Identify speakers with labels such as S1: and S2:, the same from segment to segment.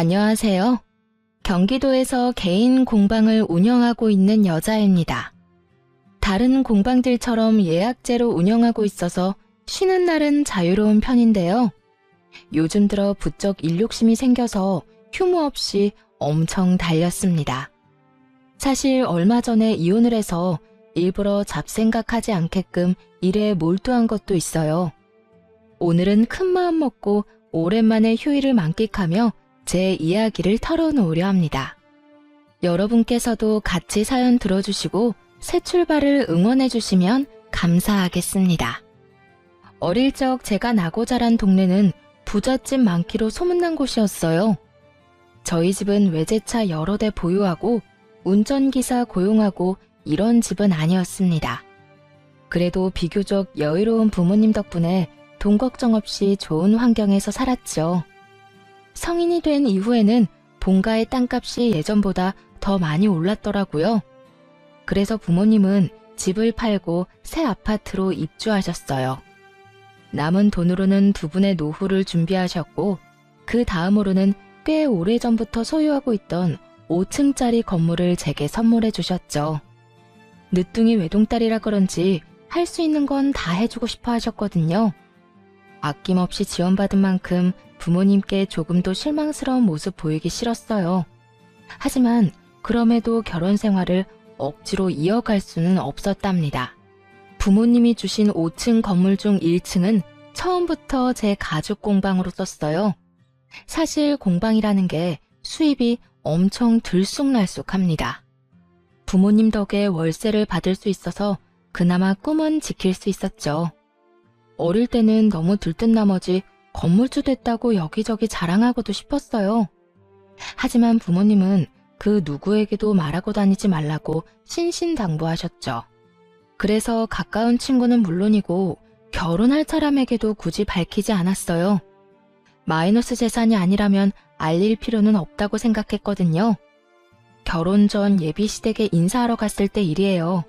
S1: 안녕하세요. 경기도에서 개인 공방을 운영하고 있는 여자입니다. 다른 공방들처럼 예약제로 운영하고 있어서 쉬는 날은 자유로운 편인데요. 요즘 들어 부쩍 일욕심이 생겨서 휴무 없이 엄청 달렸습니다. 사실 얼마 전에 이혼을 해서 일부러 잡생각하지 않게끔 일에 몰두한 것도 있어요. 오늘은 큰 마음 먹고 오랜만에 휴일을 만끽하며 제 이야기를 털어놓으려 합니다. 여러분께서도 같이 사연 들어주시고 새 출발을 응원해주시면 감사하겠습니다. 어릴 적 제가 나고 자란 동네는 부잣집 많기로 소문난 곳이었어요. 저희 집은 외제차 여러 대 보유하고 운전기사 고용하고 이런 집은 아니었습니다. 그래도 비교적 여유로운 부모님 덕분에 돈 걱정 없이 좋은 환경에서 살았죠. 성인이 된 이후에는 본가의 땅값이 예전보다 더 많이 올랐더라고요. 그래서 부모님은 집을 팔고 새 아파트로 입주하셨어요. 남은 돈으로는 두 분의 노후를 준비하셨고 그 다음으로는 꽤 오래전부터 소유하고 있던 5층짜리 건물을 제게 선물해 주셨죠. 늦둥이 외동딸이라 그런지 할 수 있는 건 다 해주고 싶어 하셨거든요. 아낌없이 지원받은 만큼 부모님께 조금도 실망스러운 모습 보이기 싫었어요. 하지만 그럼에도 결혼 생활을 억지로 이어갈 수는 없었답니다. 부모님이 주신 5층 건물 중 1층은 처음부터 제 가죽 공방으로 썼어요. 사실 공방이라는 게 수입이 엄청 들쑥날쑥합니다. 부모님 덕에 월세를 받을 수 있어서 그나마 꿈은 지킬 수 있었죠. 어릴 때는 너무 들뜬 나머지 건물주 됐다고 여기저기 자랑하고도 싶었어요. 하지만 부모님은 그 누구에게도 말하고 다니지 말라고 신신당부하셨죠. 그래서 가까운 친구는 물론이고 결혼할 사람에게도 굳이 밝히지 않았어요. 마이너스 재산이 아니라면 알릴 필요는 없다고 생각했거든요. 결혼 전 예비시댁에 인사하러 갔을 때 일이에요.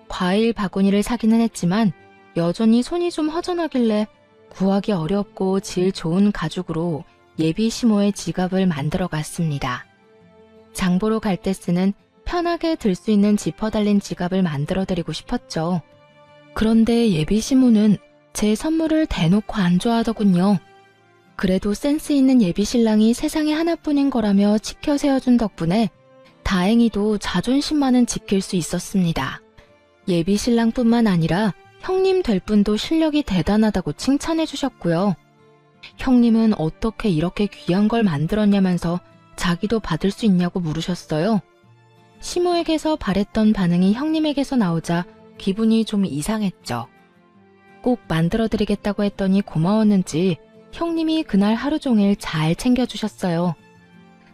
S1: 과일 바구니를 사기는 했지만 여전히 손이 좀 허전하길래 구하기 어렵고 질 좋은 가죽으로 예비 시모의 지갑을 만들어 갔습니다. 장보러 갈 때 쓰는 편하게 들 수 있는 지퍼 달린 지갑을 만들어 드리고 싶었죠. 그런데 예비 시모는 제 선물을 대놓고 안 좋아하더군요. 그래도 센스 있는 예비 신랑이 세상에 하나뿐인 거라며 치켜 세워준 덕분에 다행히도 자존심만은 지킬 수 있었습니다. 예비 신랑뿐만 아니라 형님 될 분도 실력이 대단하다고 칭찬해 주셨고요. 형님은 어떻게 이렇게 귀한 걸 만들었냐면서 자기도 받을 수 있냐고 물으셨어요. 시모에게서 바랬던 반응이 형님에게서 나오자 기분이 좀 이상했죠. 꼭 만들어드리겠다고 했더니 고마웠는지 형님이 그날 하루 종일 잘 챙겨주셨어요.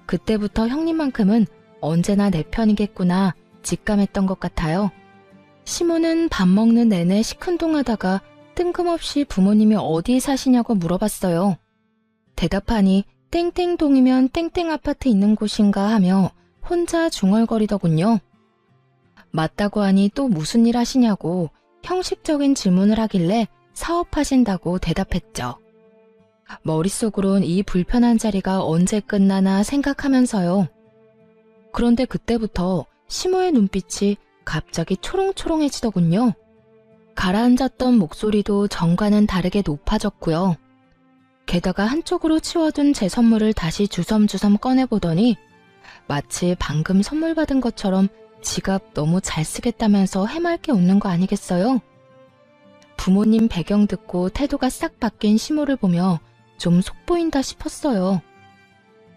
S1: 그때부터 형님만큼은 언제나 내 편이겠구나 직감했던 것 같아요. 시모는 밥 먹는 내내 시큰둥하다가 뜬금없이 부모님이 어디 사시냐고 물어봤어요. 대답하니 땡땡동이면 땡땡 아파트 있는 곳인가 하며 혼자 중얼거리더군요. 맞다고 하니 또 무슨 일 하시냐고 형식적인 질문을 하길래 사업하신다고 대답했죠. 머릿속으론 이 불편한 자리가 언제 끝나나 생각하면서요. 그런데 그때부터 시모의 눈빛이 갑자기 초롱초롱해지더군요. 가라앉았던 목소리도 전과는 다르게 높아졌고요. 게다가 한쪽으로 치워둔 제 선물을 다시 주섬주섬 꺼내보더니 마치 방금 선물 받은 것처럼 지갑 너무 잘 쓰겠다면서 해맑게 웃는 거 아니겠어요? 부모님 배경 듣고 태도가 싹 바뀐 시모를 보며 좀 속보인다 싶었어요.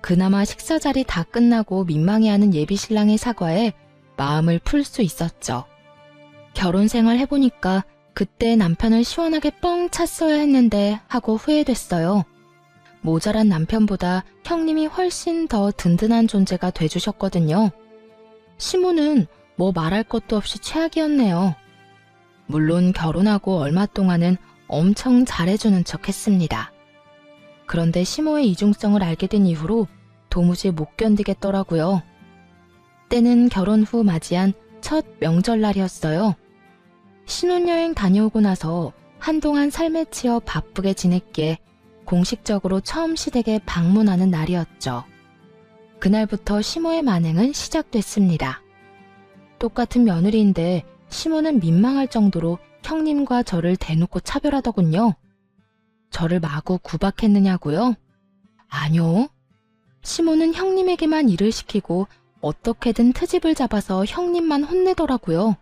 S1: 그나마 식사 자리 다 끝나고 민망해하는 예비 신랑의 사과에 마음을 풀 수 있었죠. 결혼 생활 해보니까 그때 남편을 시원하게 뻥 찼어야 했는데 하고 후회됐어요. 모자란 남편보다 형님이 훨씬 더 든든한 존재가 돼주셨거든요. 시모는 뭐 말할 것도 없이 최악이었네요. 물론 결혼하고 얼마 동안은 엄청 잘해주는 척 했습니다. 그런데 시모의 이중성을 알게 된 이후로 도무지 못 견디겠더라고요. 때는 결혼 후 맞이한 첫 명절날이었어요. 신혼여행 다녀오고 나서 한동안 삶에 치여 바쁘게 지냈기에 공식적으로 처음 시댁에 방문하는 날이었죠. 그날부터 시모의 만행은 시작됐습니다. 똑같은 며느리인데 시모는 민망할 정도로 형님과 저를 대놓고 차별하더군요. 저를 마구 구박했느냐고요? 아니요. 시모는 형님에게만 일을 시키고 어떻게든 트집을 잡아서 형님만 혼내더라고요.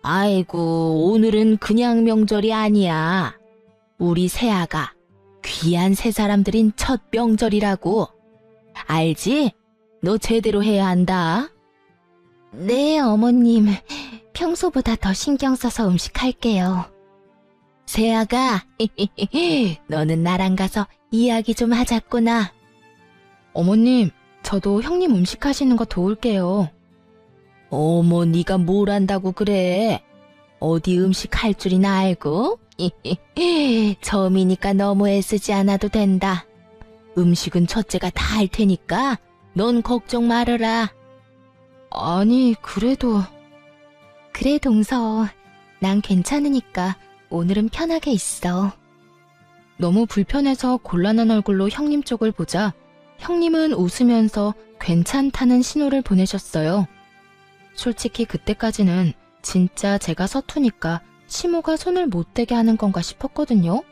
S1: 아이고, 오늘은 그냥 명절이 아니야. 우리 새아가 귀한 새 사람들인 첫 명절이라고. 알지? 너 제대로 해야 한다. 네, 어머님. 평소보다 더 신경 써서 음식할게요. 새아가, 너는 나랑 가서 이야기 좀 하자꾸나. 어머님, 저도 형님 음식하시는 거 도울게요. 어머, 네가 뭘 안다고 그래? 어디 음식 할 줄이나 알고? 처음이니까 너무 애쓰지 않아도 된다. 음식은 첫째가 다 할 테니까 넌 걱정 말아라. 아니, 그래도... 그래, 동서. 난 괜찮으니까 오늘은 편하게 있어. 너무 불편해서 곤란한 얼굴로 형님 쪽을 보자 형님은 웃으면서 괜찮다는 신호를 보내셨어요. 솔직히 그때까지는 진짜 제가 서투니까 시모가 손을 못 대게 하는 건가 싶었거든요.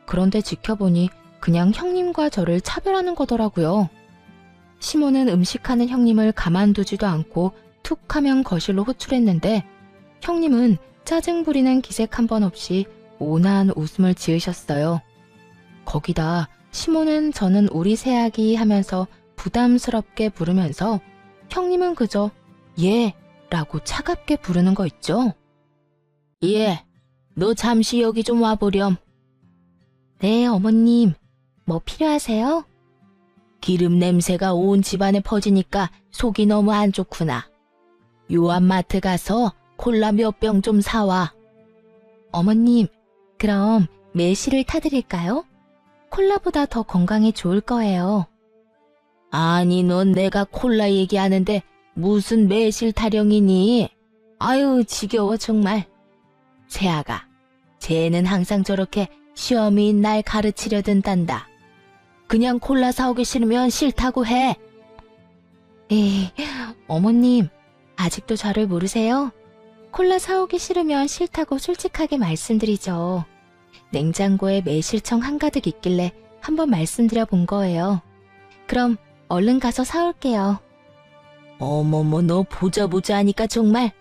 S1: 그런데 지켜보니 그냥 형님과 저를 차별하는 거더라고요. 시모는 음식하는 형님을 가만두지도 않고 툭 하면 거실로 호출했는데 형님은 짜증 부리는 기색 한 번 없이 온화한 웃음을 지으셨어요. 거기다 시모는 저는 우리 새아기 하면서 부담스럽게 부르면서 형님은 그저 예 라고 차갑게 부르는 거 있죠. 예, 너 잠시 여기 좀 와보렴. 네, 어머님. 뭐 필요하세요? 기름 냄새가 온 집안에 퍼지니까 속이 너무 안 좋구나. 요한마트 가서 콜라 몇 병 좀 사와. 어머님, 그럼 매실을 타드릴까요? 콜라보다 더 건강에 좋을 거예요. 아니, 넌 내가 콜라 얘기하는데 무슨 매실 타령이니? 아유, 지겨워 정말. 새아가, 쟤는 항상 저렇게 시험인 날 가르치려 든단다. 그냥 콜라 사오기 싫으면 싫다고 해. 에이, 어머님, 아직도 저를 모르세요? 콜라 사오기 싫으면 싫다고 솔직하게 말씀드리죠. 냉장고에 매실청 한가득 있길래 한번 말씀드려 본 거예요. 그럼 얼른 가서 사올게요. 어머머, 너 보자 하니까 정말.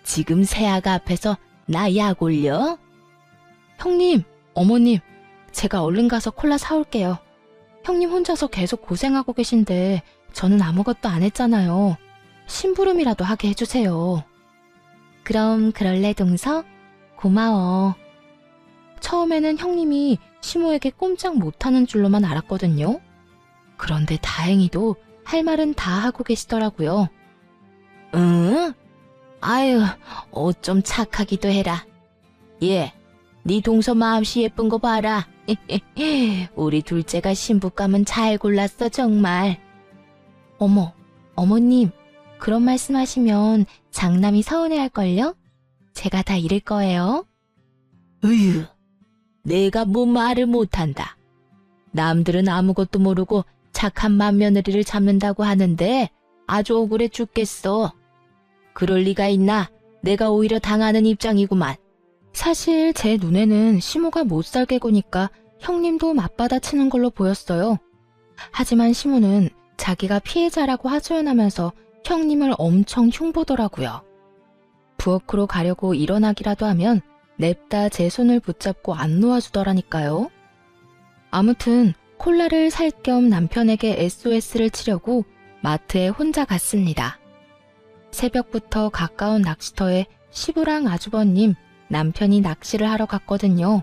S1: 지금 새아가 앞에서 나 약 올려? 형님, 어머님, 제가 얼른 가서 콜라 사올게요. 형님 혼자서 계속 고생하고 계신데 저는 아무것도 안 했잖아요. 심부름이라도 하게 해주세요. 그럼 그럴래, 동서? 고마워. 처음에는 형님이 시모에게 꼼짝 못하는 줄로만 알았거든요. 그런데 다행히도 할 말은 다 하고 계시더라고요. 응? 아유, 어쩜 착하기도 해라. 예, 네 동서 마음씨 예쁜 거 봐라. 우리 둘째가 신부감은 잘 골랐어 정말. 어머, 어머님, 그런 말씀하시면 장남이 서운해할걸요? 제가 다 잃을 거예요. 으유, 내가 뭐 말을 못한다. 남들은 아무것도 모르고 착한 맏며느리를 잡는다고 하는데 아주 억울해 죽겠어. 그럴 리가 있나? 내가 오히려 당하는 입장이구만. 사실 제 눈에는 시모가 못살게 구니까 형님도 맞받아치는 걸로 보였어요. 하지만 시모는 자기가 피해자라고 하소연하면서 형님을 엄청 흉보더라고요. 부엌으로 가려고 일어나기라도 하면 냅다 제 손을 붙잡고 안 놓아주더라니까요. 아무튼 콜라를 살 겸 남편에게 SOS를 치려고 마트에 혼자 갔습니다. 새벽부터 가까운 낚시터에 시부랑 아주버님, 남편이 낚시를 하러 갔거든요.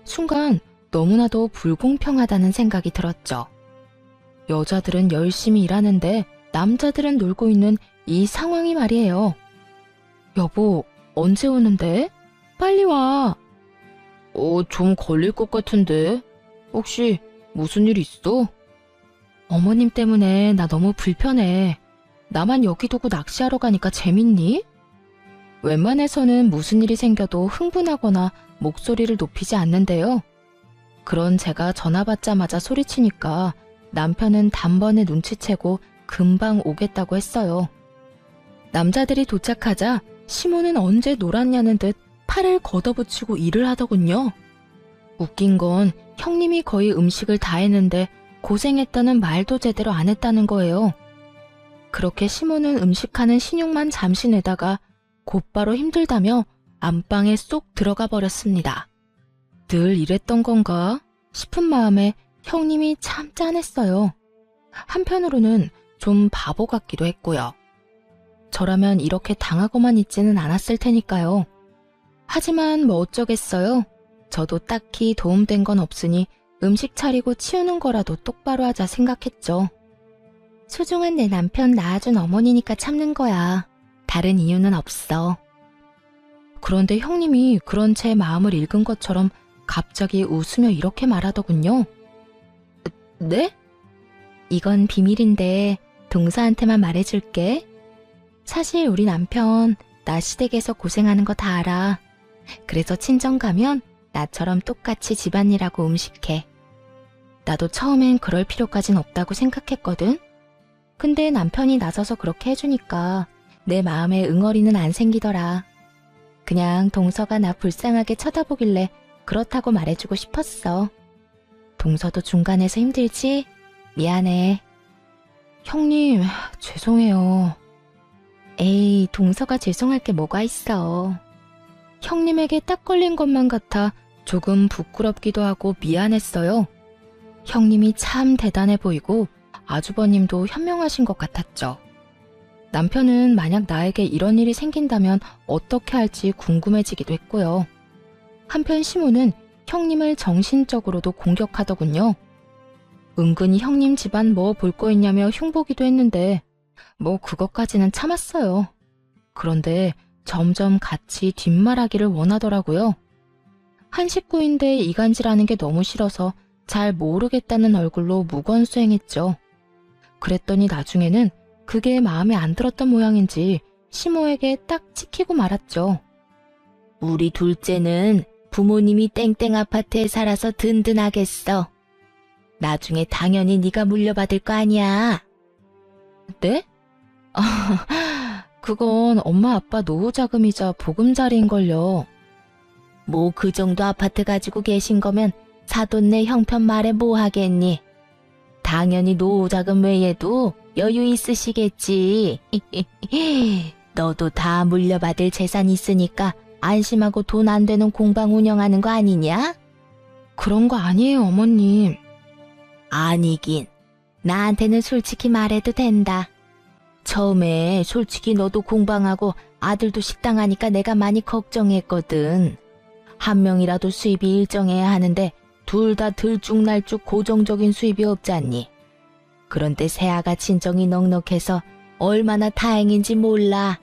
S1: 순간 너무나도 불공평하다는 생각이 들었죠. 여자들은 열심히 일하는데 남자들은 놀고 있는 이 상황이 말이에요. 여보, 언제 오는데? 빨리 와. 좀 걸릴 것 같은데. 혹시 무슨 일 있어? 어머님 때문에 나 너무 불편해. 나만 여기 두고 낚시하러 가니까 재밌니? 웬만해서는 무슨 일이 생겨도 흥분하거나 목소리를 높이지 않는데요. 그런 제가 전화 받자마자 소리치니까 남편은 단번에 눈치채고 금방 오겠다고 했어요. 남자들이 도착하자 시모는 언제 놀았냐는 듯 팔을 걷어붙이고 일을 하더군요. 웃긴 건 형님이 거의 음식을 다 했는데 고생했다는 말도 제대로 안 했다는 거예요. 그렇게 시모는 음식하는 신용만 잠시 내다가 곧바로 힘들다며 안방에 쏙 들어가 버렸습니다. 늘 이랬던 건가 싶은 마음에 형님이 참 짠했어요. 한편으로는 좀 바보 같기도 했고요. 저라면 이렇게 당하고만 있지는 않았을 테니까요. 하지만 뭐 어쩌겠어요. 저도 딱히 도움된 건 없으니 음식 차리고 치우는 거라도 똑바로 하자 생각했죠. 소중한 내 남편 낳아준 어머니니까 참는 거야. 다른 이유는 없어. 그런데 형님이 그런 제 마음을 읽은 것처럼 갑자기 웃으며 이렇게 말하더군요. 네? 이건 비밀인데 동서한테만 말해줄게. 사실 우리 남편 나 시댁에서 고생하는 거 다 알아. 그래서 친정 가면 나처럼 똑같이 집안일하고 음식해. 나도 처음엔 그럴 필요까진 없다고 생각했거든. 근데 남편이 나서서 그렇게 해주니까 내 마음에 응어리는 안 생기더라. 그냥 동서가 나 불쌍하게 쳐다보길래 그렇다고 말해주고 싶었어. 동서도 중간에서 힘들지? 미안해. 형님, 죄송해요. 에이, 동서가 죄송할 게 뭐가 있어. 형님에게 딱 걸린 것만 같아 조금 부끄럽기도 하고 미안했어요. 형님이 참 대단해 보이고 아주버님도 현명하신 것 같았죠. 남편은 만약 나에게 이런 일이 생긴다면 어떻게 할지 궁금해지기도 했고요. 한편 시모는 형님을 정신적으로도 공격하더군요. 은근히 형님 집안 뭐 볼 거 있냐며 흉보기도 했는데 뭐 그것까지는 참았어요. 그런데 점점 같이 뒷말하기를 원하더라고요. 한 식구인데 이간질하는 게 너무 싫어서 잘 모르겠다는 얼굴로 무건수행했죠. 그랬더니 나중에는 그게 마음에 안 들었던 모양인지 시모에게 딱 찍히고 말았죠. 우리 둘째는 부모님이 땡땡 아파트에 살아서 든든하겠어. 나중에 당연히 네가 물려받을 거 아니야. 네? 그건 엄마 아빠 노후자금이자 보금자리인걸요. 뭐 그 정도 아파트 가지고 계신 거면 사돈네 형편 말에 뭐 하겠니? 당연히 노후자금 외에도 여유 있으시겠지. 너도 다 물려받을 재산 있으니까 안심하고 돈 안 되는 공방 운영하는 거 아니냐? 그런 거 아니에요, 어머님. 아니긴. 나한테는 솔직히 말해도 된다. 처음에 솔직히 너도 공방하고 아들도 식당 하니까 내가 많이 걱정했거든. 한 명이라도 수입이 일정해야 하는데 둘 다 들쭉날쭉 고정적인 수입이 없잖니. 그런데 새아가 친정이 넉넉해서 얼마나 다행인지 몰라.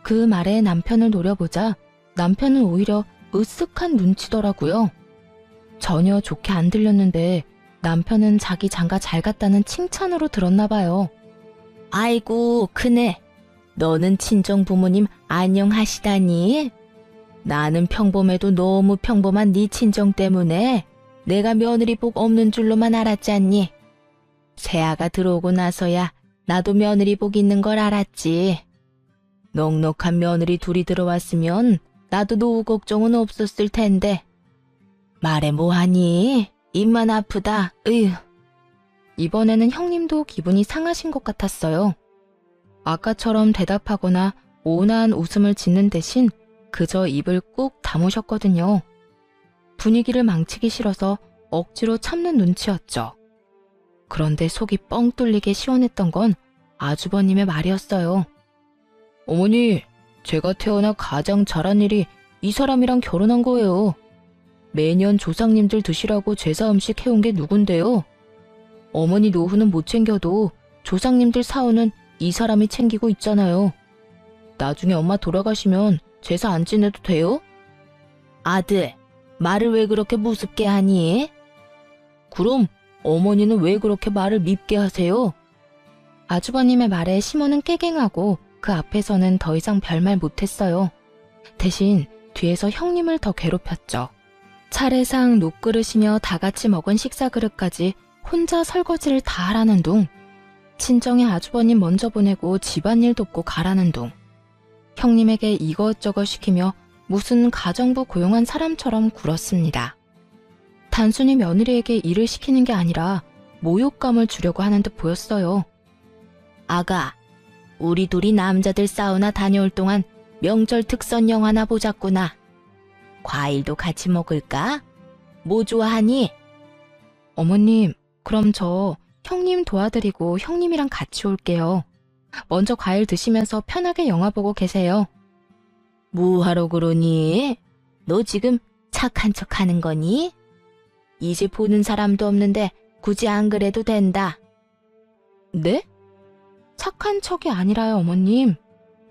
S1: 그 말에 남편을 노려보자 남편은 오히려 으쓱한 눈치더라고요. 전혀 좋게 안 들렸는데 남편은 자기 장가 잘 갔다는 칭찬으로 들었나 봐요. 아이고 큰애, 너는 친정 부모님 안녕하시다니? 나는 평범해도 너무 평범한 네 친정 때문에 내가 며느리 복 없는 줄로만 알았잖니. 새아가 들어오고 나서야 나도 며느리 복 있는 걸 알았지. 넉넉한 며느리 둘이 들어왔으면 나도 노후 걱정은 없었을 텐데. 말해 뭐하니? 입만 아프다. 으휴. 이번에는 형님도 기분이 상하신 것 같았어요. 아까처럼 대답하거나 온화한 웃음을 짓는 대신 그저 입을 꾹 다무셨거든요. 분위기를 망치기 싫어서 억지로 참는 눈치였죠. 그런데 속이 뻥 뚫리게 시원했던 건 아주버님의 말이었어요. 어머니, 제가 태어나 가장 잘한 일이 이 사람이랑 결혼한 거예요. 매년 조상님들 드시라고 제사 음식 해온 게 누군데요? 어머니 노후는 못 챙겨도 조상님들 사후는 이 사람이 챙기고 있잖아요. 나중에 엄마 돌아가시면 제사 안 지내도 돼요? 아들, 말을 왜 그렇게 무섭게 하니? 그럼 어머니는 왜 그렇게 말을 밉게 하세요? 아주버님의 말에 시모는 깨갱하고 그 앞에서는 더 이상 별말 못했어요. 대신 뒤에서 형님을 더 괴롭혔죠. 차례상 녹그릇이며 다 같이 먹은 식사 그릇까지 혼자 설거지를 다 하라는 둥, 친정에 아주버님 먼저 보내고 집안일 돕고 가라는 둥, 형님에게 이것저것 시키며 무슨 가정부 고용한 사람처럼 굴었습니다. 단순히 며느리에게 일을 시키는 게 아니라 모욕감을 주려고 하는 듯 보였어요. 아가, 우리 둘이 남자들 사우나 다녀올 동안 명절 특선 영화나 보자꾸나. 과일도 같이 먹을까? 뭐 좋아하니? 어머님, 그럼 저 형님 도와드리고 형님이랑 같이 올게요. 먼저 과일 드시면서 편하게 영화 보고 계세요. 뭐하러 그러니? 너 지금 착한 척 하는 거니? 이제 보는 사람도 없는데 굳이 안 그래도 된다. 네? 착한 척이 아니라요, 어머님.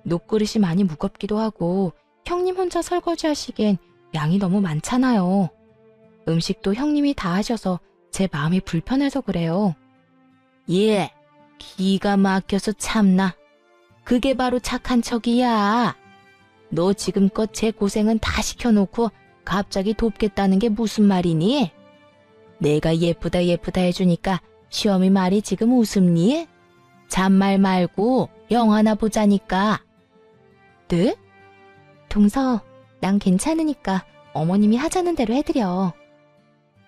S1: 녹그릇이 많이 무겁기도 하고 형님 혼자 설거지 하시기엔 양이 너무 많잖아요. 음식도 형님이 다 하셔서 제 마음이 불편해서 그래요. 예, 기가 막혀서 참나. 그게 바로 착한 척이야. 너 지금껏 제 고생은 다 시켜놓고 갑자기 돕겠다는 게 무슨 말이니? 내가 예쁘다 예쁘다 해주니까 시어미 말이 지금 웃음니? 잔말 말고 영화나 보자니까. 네? 동서, 난 괜찮으니까 어머님이 하자는 대로 해드려.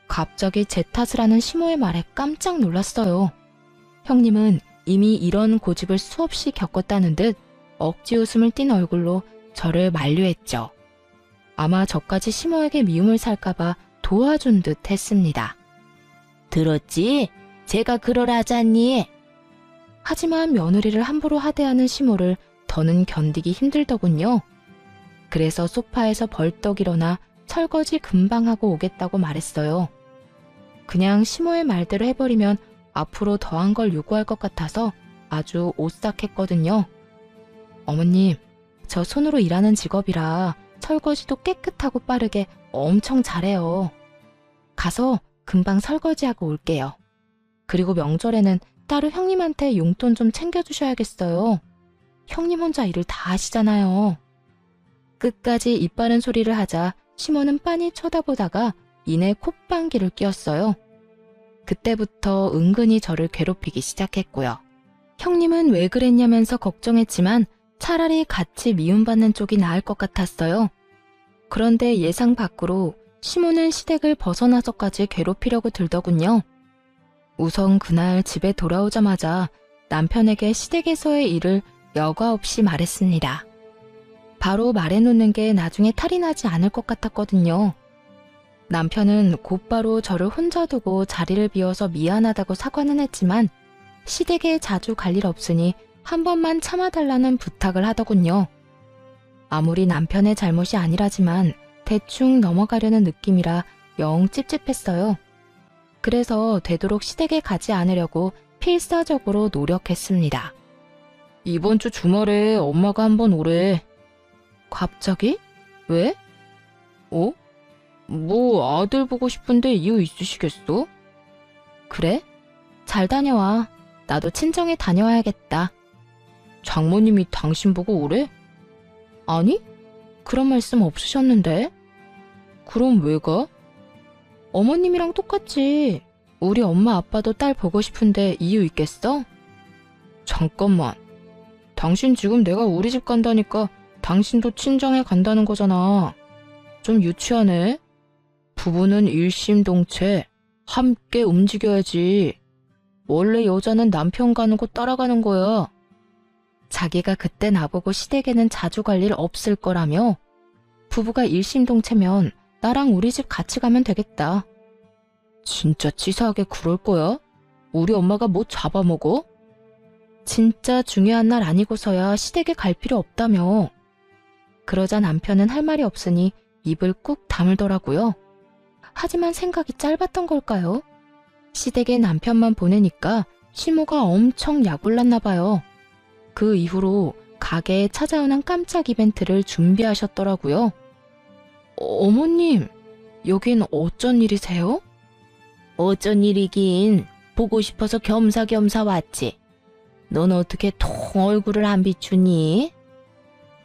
S1: 갑자기 제 탓을 하는 시모의 말에 깜짝 놀랐어요. 형님은 이미 이런 고집을 수없이 겪었다는 듯 억지 웃음을 띤 얼굴로 저를 만류했죠. 아마 저까지 시모에게 미움을 살까봐 도와준 듯 했습니다. 들었지? 제가 그러라잖니. 하지만 며느리를 함부로 하대하는 시모를 더는 견디기 힘들더군요. 그래서 소파에서 벌떡 일어나 설거지 금방 하고 오겠다고 말했어요. 그냥 시모의 말대로 해버리면 앞으로 더한 걸 요구할 것 같아서 아주 오싹했거든요. 어머님, 저 손으로 일하는 직업이라 설거지도 깨끗하고 빠르게 엄청 잘해요. 가서 금방 설거지하고 올게요. 그리고 명절에는 따로 형님한테 용돈 좀 챙겨주셔야겠어요. 형님 혼자 일을 다 하시잖아요. 끝까지 입 바른 소리를 하자 시모는 빤히 쳐다보다가 이내 콧방귀를 뀌었어요. 그때부터 은근히 저를 괴롭히기 시작했고요. 형님은 왜 그랬냐면서 걱정했지만 차라리 같이 미움받는 쪽이 나을 것 같았어요. 그런데 예상 밖으로 시모는 시댁을 벗어나서까지 괴롭히려고 들더군요. 우선 그날 집에 돌아오자마자 남편에게 시댁에서의 일을 여과 없이 말했습니다. 바로 말해놓는 게 나중에 탈이 나지 않을 것 같았거든요. 남편은 곧바로 저를 혼자 두고 자리를 비워서 미안하다고 사과는 했지만 시댁에 자주 갈 일 없으니 한 번만 참아달라는 부탁을 하더군요. 아무리 남편의 잘못이 아니라지만 대충 넘어가려는 느낌이라 영 찝찝했어요. 그래서 되도록 시댁에 가지 않으려고 필사적으로 노력했습니다. 이번 주 주말에 엄마가 한번 오래. 갑자기? 왜? 뭐 아들 보고 싶은데 이유 있으시겠어? 그래? 잘 다녀와. 나도 친정에 다녀와야겠다. 장모님이 당신 보고 오래? 아니? 그런 말씀 없으셨는데? 그럼 왜 가? 어머님이랑 똑같지. 우리 엄마 아빠도 딸 보고 싶은데 이유 있겠어? 잠깐만. 당신 지금 내가 우리 집 간다니까 당신도 친정에 간다는 거잖아. 좀 유치하네. 부부는 일심동체 함께 움직여야지. 원래 여자는 남편 가는 곳 따라가는 거야. 자기가 그때 나보고 시댁에는 자주 갈 일 없을 거라며? 부부가 일심동체면 나랑 우리 집 같이 가면 되겠다. 진짜 치사하게 그럴 거야? 우리 엄마가 뭐 잡아먹어? 진짜 중요한 날 아니고서야 시댁에 갈 필요 없다며. 그러자 남편은 할 말이 없으니 입을 꾹 다물더라고요. 하지만 생각이 짧았던 걸까요? 시댁에 남편만 보내니까 시모가 엄청 약올랐나 봐요. 그 이후로 가게에 찾아오는 깜짝 이벤트를 준비하셨더라고요. 어머님, 여긴 어쩐 일이세요? 어쩐 일이긴. 보고 싶어서 겸사겸사 왔지. 넌 어떻게 통 얼굴을 안 비추니?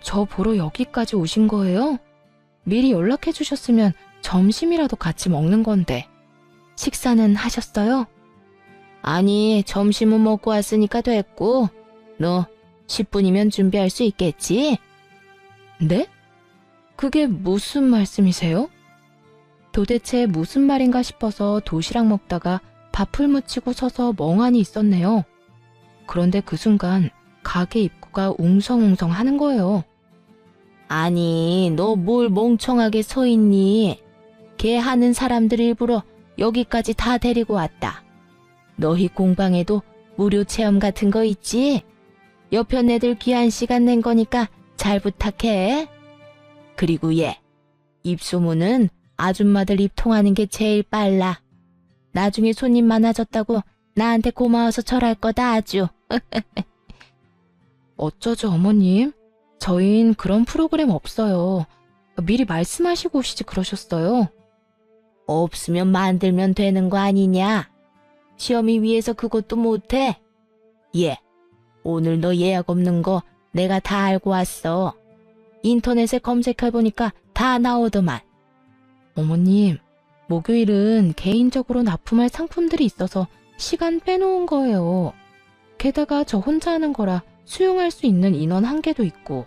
S1: 저 보러 여기까지 오신 거예요? 미리 연락해 주셨으면 점심이라도 같이 먹는 건데. 식사는 하셨어요? 아니, 점심은 먹고 왔으니까 됐고, 너 10분이면 준비할 수 있겠지? 네? 그게 무슨 말씀이세요? 도대체 무슨 말인가 싶어서 도시락 먹다가 밥을 묻히고 서서 멍하니 있었네요. 그런데 그 순간 가게 입구가 웅성웅성 하는 거예요. 아니, 너 뭘 멍청하게 서 있니? 걔 하는 사람들 일부러 여기까지 다 데리고 왔다. 너희 공방에도 무료 체험 같은 거 있지? 옆편 애들 귀한 시간 낸 거니까 잘 부탁해. 그리고 얘, 입소문은 아줌마들 입 통하는 게 제일 빨라. 나중에 손님 많아졌다고 나한테 고마워서 절할 거다 아주. 어쩌죠 어머님? 저흰 그런 프로그램 없어요. 미리 말씀하시고 오시지 그러셨어요. 없으면 만들면 되는 거 아니냐? 시험이 위해서 그것도 못해? 예, 오늘 너 예약 없는 거 내가 다 알고 왔어. 인터넷에 검색해보니까 다 나오더만. 어머님, 목요일은 개인적으로 납품할 상품들이 있어서 시간 빼놓은 거예요. 게다가 저 혼자 하는 거라 수용할 수 있는 인원 한계도 있고.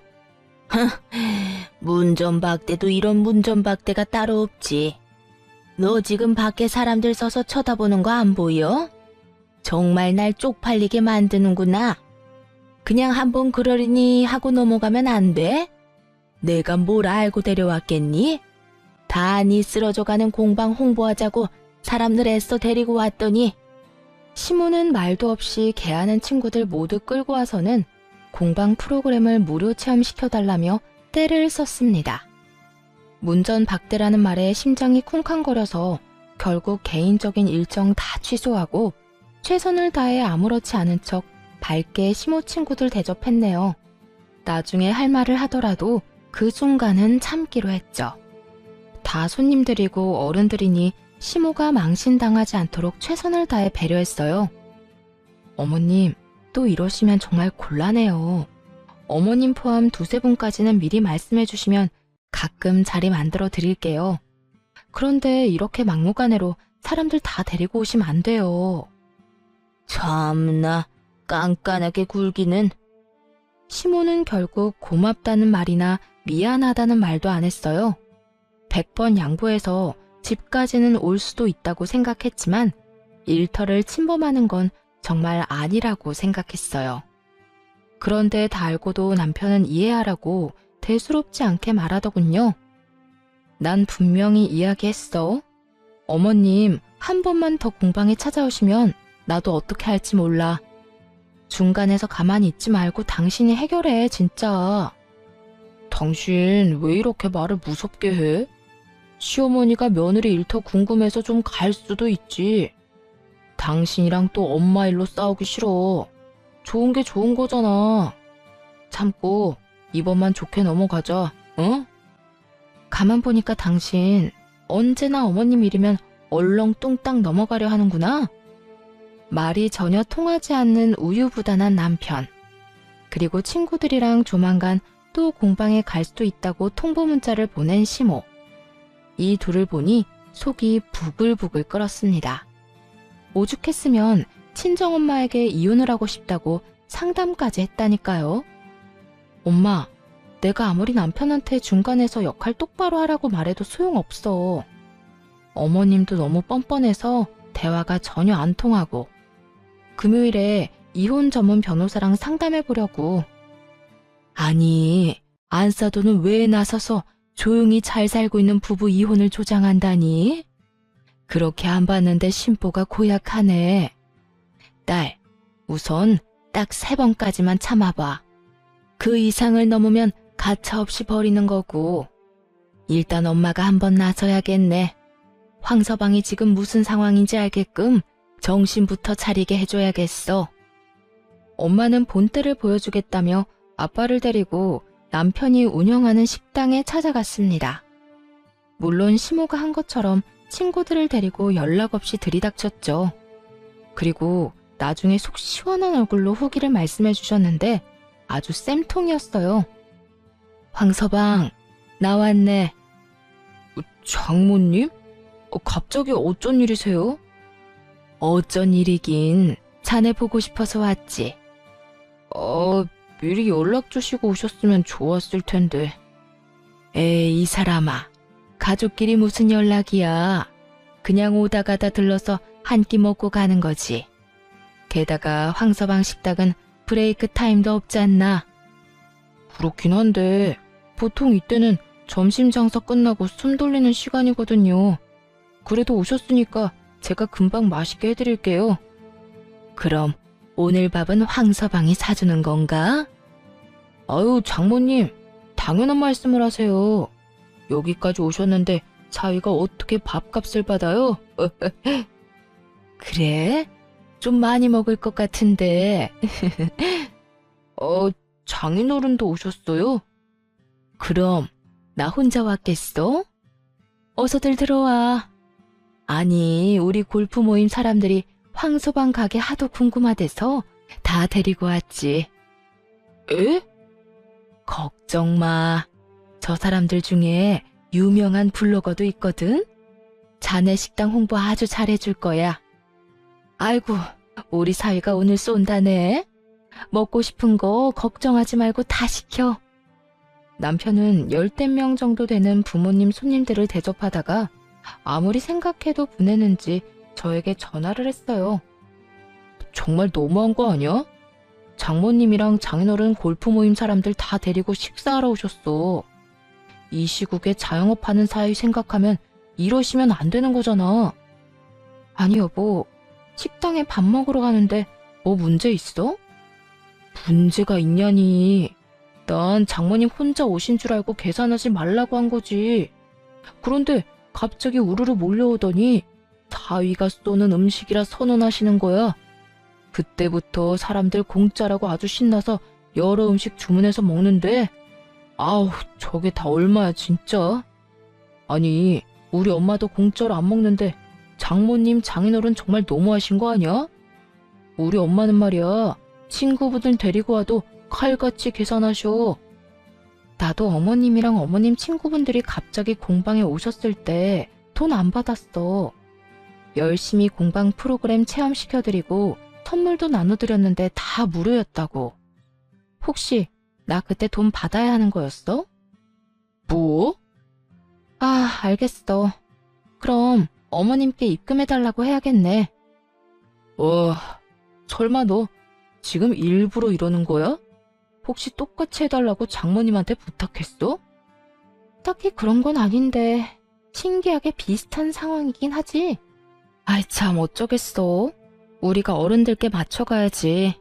S1: 문전박대도 이런 문전박대가 따로 없지. 너 지금 밖에 사람들 서서 쳐다보는 거 안 보여? 정말 날 쪽팔리게 만드는구나. 그냥 한번 그러려니 하고 넘어가면 안 돼? 내가 뭘 알고 데려왔겠니? 다 니 쓰러져가는 공방 홍보하자고 사람들 애써 데리고 왔더니. 시모는 말도 없이 개하는 친구들 모두 끌고 와서는 공방 프로그램을 무료 체험시켜달라며 떼를 썼습니다. 문전박대라는 말에 심장이 쿵쾅거려서 결국 개인적인 일정 다 취소하고 최선을 다해 아무렇지 않은 척 밝게 시모 친구들 대접했네요. 나중에 할 말을 하더라도 그 순간은 참기로 했죠. 다 손님들이고 어른들이니 시모가 망신당하지 않도록 최선을 다해 배려했어요. 어머님, 또 이러시면 정말 곤란해요. 어머님 포함 두세 분까지는 미리 말씀해 주시면 가끔 자리 만들어 드릴게요. 그런데 이렇게 막무가내로 사람들 다 데리고 오시면 안 돼요. 참나, 깐깐하게 굴기는. 시모는 결국 고맙다는 말이나 미안하다는 말도 안 했어요. 100번 양보해서 집까지는 올 수도 있다고 생각했지만 일터를 침범하는 건 정말 아니라고 생각했어요. 그런데 다 알고도 남편은 이해하라고 대수롭지 않게 말하더군요. 난 분명히 이야기했어. 어머님, 한 번만 더 공방에 찾아오시면 나도 어떻게 할지 몰라. 중간에서 가만히 있지 말고 당신이 해결해, 진짜. 당신 왜 이렇게 말을 무섭게 해? 시어머니가 며느리 일터 궁금해서 좀 갈 수도 있지. 당신이랑 또 엄마 일로 싸우기 싫어. 좋은 게 좋은 거잖아. 참고 이번만 좋게 넘어가자, 응? 가만 보니까 당신 언제나 어머님 일이면 얼렁뚱땅 넘어가려 하는구나. 말이 전혀 통하지 않는 우유부단한 남편. 그리고 친구들이랑 조만간 또 공방에 갈 수도 있다고 통보 문자를 보낸 시모. 이 둘을 보니 속이 부글부글 끓었습니다. 오죽했으면 친정엄마에게 이혼을 하고 싶다고 상담까지 했다니까요. 엄마, 내가 아무리 남편한테 중간에서 역할 똑바로 하라고 말해도 소용없어. 어머님도 너무 뻔뻔해서 대화가 전혀 안 통하고. 금요일에 이혼 전문 변호사랑 상담해보려고. 아니, 안사도는 왜 나서서 조용히 잘 살고 있는 부부 이혼을 조장한다니? 그렇게 안 봤는데 심보가 고약하네. 딸, 우선 딱 3번까지만 참아봐. 그 이상을 넘으면 가차없이 버리는 거고. 일단 엄마가 한번 나서야겠네. 황서방이 지금 무슨 상황인지 알게끔 정신부터 차리게 해줘야겠어. 엄마는 본때를 보여주겠다며 아빠를 데리고 남편이 운영하는 식당에 찾아갔습니다. 물론 시모가 한 것처럼 친구들을 데리고 연락 없이 들이닥쳤죠. 그리고 나중에 속 시원한 얼굴로 후기를 말씀해 주셨는데 아주 쌤통이었어요. 황서방, 나왔네. 장모님? 갑자기 어쩐 일이세요? 어쩐 일이긴. 자네 보고 싶어서 왔지. 미리 연락 주시고 오셨으면 좋았을 텐데. 에이, 이 사람아. 가족끼리 무슨 연락이야. 그냥 오다 가다 들러서 한 끼 먹고 가는 거지. 게다가 황서방 식당은 브레이크 타임도 없지 않나? 그렇긴 한데 보통 이때는 점심 장사 끝나고 숨 돌리는 시간이거든요. 그래도 오셨으니까 제가 금방 맛있게 해드릴게요. 그럼 오늘 밥은 황서방이 사주는 건가? 아유, 장모님, 당연한 말씀을 하세요. 여기까지 오셨는데 자위가 어떻게 밥값을 받아요? 그래? 좀 많이 먹을 것 같은데. 장인어른도 오셨어요? 그럼 나 혼자 왔겠어? 어서들 들어와. 아니, 우리 골프 모임 사람들이 황소방 가게 하도 궁금하대서 다 데리고 왔지. 에? 걱정 마. 저 사람들 중에 유명한 블로거도 있거든? 자네 식당 홍보 아주 잘해줄 거야. 아이고, 우리 사위가 오늘 쏜다네. 먹고 싶은 거 걱정하지 말고 다 시켜. 남편은 10명 정도 되는 부모님 손님들을 대접하다가 아무리 생각해도 보내는지 저에게 전화를 했어요. 정말 너무한 거 아니야? 장모님이랑 장인어른 골프 모임 사람들 다 데리고 식사하러 오셨어. 이 시국에 자영업하는 사위 생각하면 이러시면 안 되는 거잖아. 아니 여보, 식당에 밥 먹으러 가는데 뭐 문제 있어? 문제가 있냐니. 난 장모님 혼자 오신 줄 알고 계산하지 말라고 한 거지. 그런데 갑자기 우르르 몰려오더니 사위가 쏘는 음식이라 선언하시는 거야. 그때부터 사람들 공짜라고 아주 신나서 여러 음식 주문해서 먹는데 아우, 저게 다 얼마야 진짜. 아니, 우리 엄마도 공짜로 안 먹는데 장모님, 장인어른 정말 너무하신 거 아니야? 우리 엄마는 말이야, 친구분들 데리고 와도 칼같이 계산하셔. 나도 어머님이랑 어머님 친구분들이 갑자기 공방에 오셨을 때 돈 안 받았어. 열심히 공방 프로그램 체험시켜드리고 선물도 나눠드렸는데 다 무료였다고. 혹시 나 그때 돈 받아야 하는 거였어? 뭐? 아, 알겠어. 그럼 어머님께 입금해달라고 해야겠네. 설마 너 지금 일부러 이러는 거야? 혹시 똑같이 해달라고 장모님한테 부탁했어? 딱히 그런 건 아닌데 신기하게 비슷한 상황이긴 하지. 아이 참 어쩌겠어. 우리가 어른들께 맞춰가야지.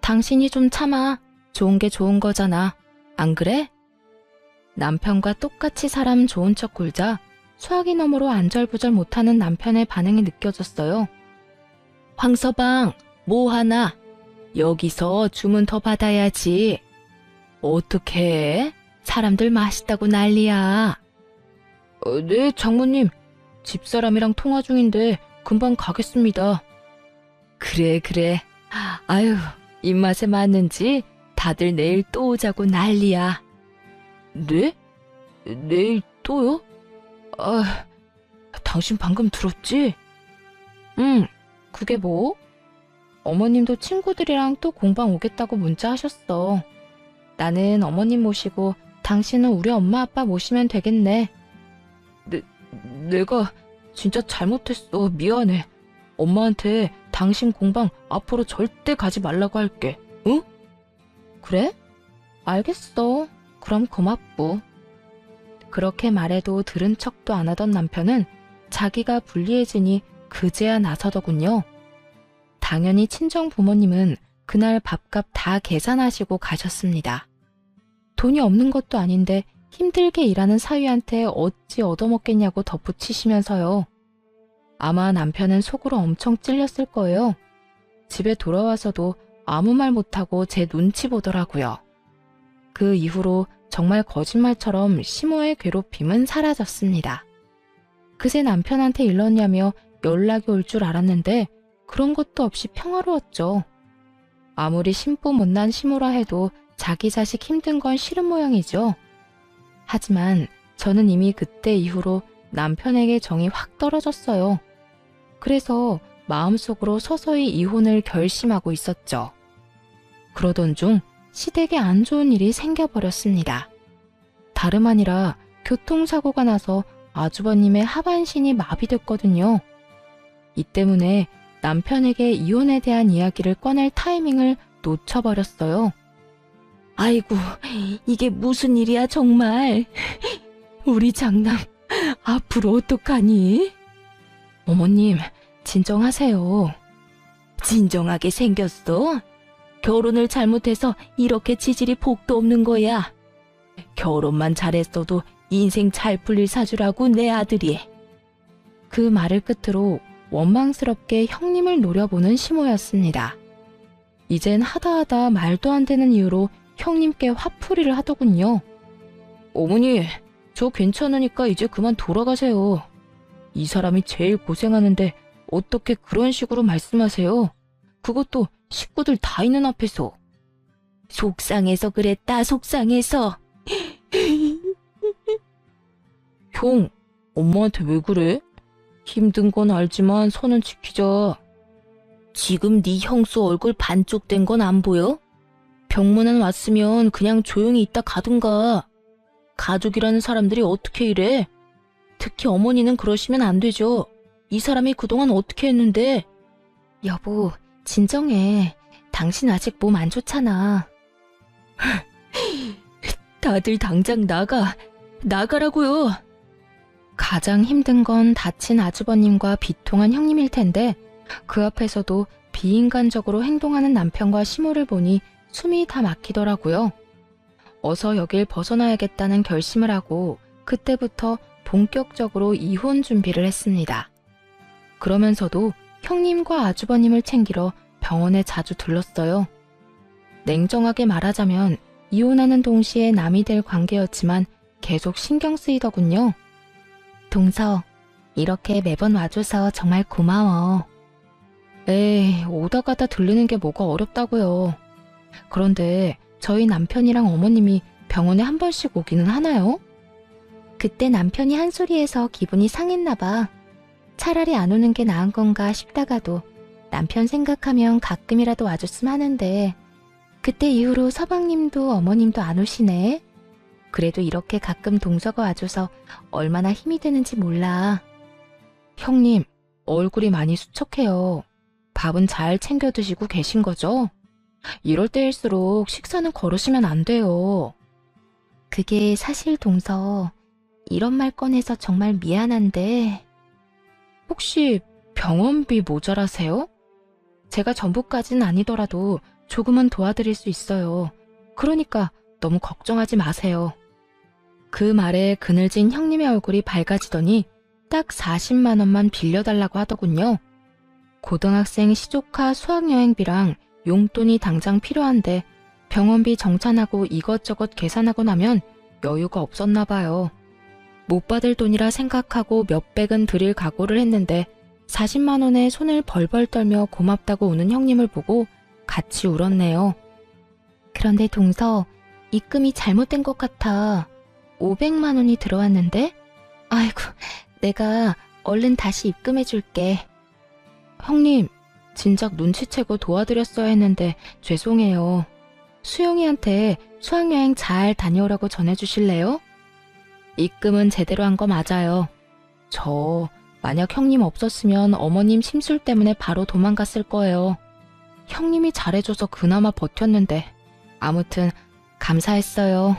S1: 당신이 좀 참아. 좋은 게 좋은 거잖아. 안 그래? 남편과 똑같이 사람 좋은 척 굴자 수화기 너머로 안절부절 못하는 남편의 반응이 느껴졌어요. 황서방, 뭐 하나? 여기서 주문 더 받아야지. 어떡해? 사람들 맛있다고 난리야. 네, 장모님. 집사람이랑 통화 중인데 금방 가겠습니다. 그래. 아유, 입맛에 맞는지 다들 내일 또 오자고 난리야. 네? 내일 또요? 아, 당신 방금 들었지? 응, 그게 뭐? 어머님도 친구들이랑 또 공방 오겠다고 문자하셨어. 나는 어머님 모시고 당신은 우리 엄마 아빠 모시면 되겠네. 내가 진짜 잘못했어. 미안해. 엄마한테 당신 공방 앞으로 절대 가지 말라고 할게. 응? 그래? 알겠어. 그럼 고맙고. 그렇게 말해도 들은 척도 안 하던 남편은 자기가 불리해지니 그제야 나서더군요. 당연히 친정 부모님은 그날 밥값 다 계산하시고 가셨습니다. 돈이 없는 것도 아닌데 힘들게 일하는 사위한테 어찌 얻어먹겠냐고 덧붙이시면서요. 아마 남편은 속으로 엄청 찔렸을 거예요. 집에 돌아와서도 아무 말 못하고 제 눈치 보더라고요. 그 이후로 정말 거짓말처럼 시모의 괴롭힘은 사라졌습니다. 그새 남편한테 일렀냐며 연락이 올 줄 알았는데 그런 것도 없이 평화로웠죠. 아무리 심보 못난 시모라 해도 자기 자식 힘든 건 싫은 모양이죠. 하지만 저는 이미 그때 이후로 남편에게 정이 확 떨어졌어요. 그래서 마음속으로 서서히 이혼을 결심하고 있었죠. 그러던 중 시댁에 안 좋은 일이 생겨버렸습니다. 다름 아니라 교통사고가 나서 아주버님의 하반신이 마비됐거든요. 이 때문에 남편에게 이혼에 대한 이야기를 꺼낼 타이밍을 놓쳐버렸어요. 아이고, 이게 무슨 일이야 정말. 우리 장남 앞으로 어떡하니? 어머님, 진정하세요. 진정하게 생겼어? 결혼을 잘못해서 이렇게 지질이 복도 없는 거야. 결혼만 잘했어도 인생 잘 풀릴 사주라고 내 아들이. 그 말을 끝으로 원망스럽게 형님을 노려보는 시모였습니다. 이젠 하다하다 말도 안 되는 이유로 형님께 화풀이를 하더군요. 어머니, 저 괜찮으니까 이제 그만 돌아가세요. 이 사람이 제일 고생하는데 어떻게 그런 식으로 말씀하세요? 그것도 식구들 다 있는 앞에서. 속상해서 그랬다, 속상해서. 형, 엄마한테 왜 그래? 힘든 건 알지만 선은 지키자. 지금 네 형수 얼굴 반쪽 된 건 안 보여? 병문안 왔으면 그냥 조용히 있다 가든가. 가족이라는 사람들이 어떻게 이래? 특히 어머니는 그러시면 안 되죠. 이 사람이 그동안 어떻게 했는데? 여보, 진정해. 당신 아직 몸 안 좋잖아. 다들 당장 나가라고요. 가장 힘든 건 다친 아주버님과 비통한 형님일 텐데 그 앞에서도 비인간적으로 행동하는 남편과 시모를 보니 숨이 다 막히더라고요. 어서 여길 벗어나야겠다는 결심을 하고 그때부터 본격적으로 이혼 준비를 했습니다. 그러면서도 형님과 아주버님을 챙기러 병원에 자주 들렀어요. 냉정하게 말하자면 이혼하는 동시에 남이 될 관계였지만 계속 신경 쓰이더군요. 동서, 이렇게 매번 와줘서 정말 고마워. 에이, 오다 가다 들리는 게 뭐가 어렵다고요. 그런데 저희 남편이랑 어머님이 병원에 한 번씩 오기는 하나요? 그때 남편이 한 소리에서 기분이 상했나 봐. 차라리 안 오는 게 나은 건가 싶다가도 남편 생각하면 가끔이라도 와줬으면 하는데 그때 이후로 서방님도 어머님도 안 오시네. 그래도 이렇게 가끔 동서가 와줘서 얼마나 힘이 되는지 몰라. 형님, 얼굴이 많이 수척해요. 밥은 잘 챙겨 드시고 계신 거죠? 이럴 때일수록 식사는 거르시면 안 돼요. 그게 사실 동서, 이런 말 꺼내서 정말 미안한데 혹시 병원비 모자라세요? 제가 전부까지는 아니더라도 조금은 도와드릴 수 있어요. 그러니까 너무 걱정하지 마세요. 그 말에 그늘진 형님의 얼굴이 밝아지더니 딱 40만 원만 빌려달라고 하더군요. 고등학생 시조카 수학여행비랑 용돈이 당장 필요한데 병원비 정산하고 이것저것 계산하고 나면 여유가 없었나 봐요. 못 받을 돈이라 생각하고 몇백은 드릴 각오를 했는데 40만 원에 손을 벌벌 떨며 고맙다고 우는 형님을 보고 같이 울었네요. 그런데 동서, 입금이 잘못된 것 같아. 500만 원이 들어왔는데? 아이고, 내가 얼른 다시 입금해 줄게. 형님, 진작 눈치채고 도와드렸어야 했는데 죄송해요. 수영이한테 수학여행 잘 다녀오라고 전해주실래요? 입금은 제대로 한 거 맞아요. 저 만약 형님 없었으면 어머님 심술 때문에 바로 도망갔을 거예요. 형님이 잘해줘서 그나마 버텼는데 아무튼 감사했어요.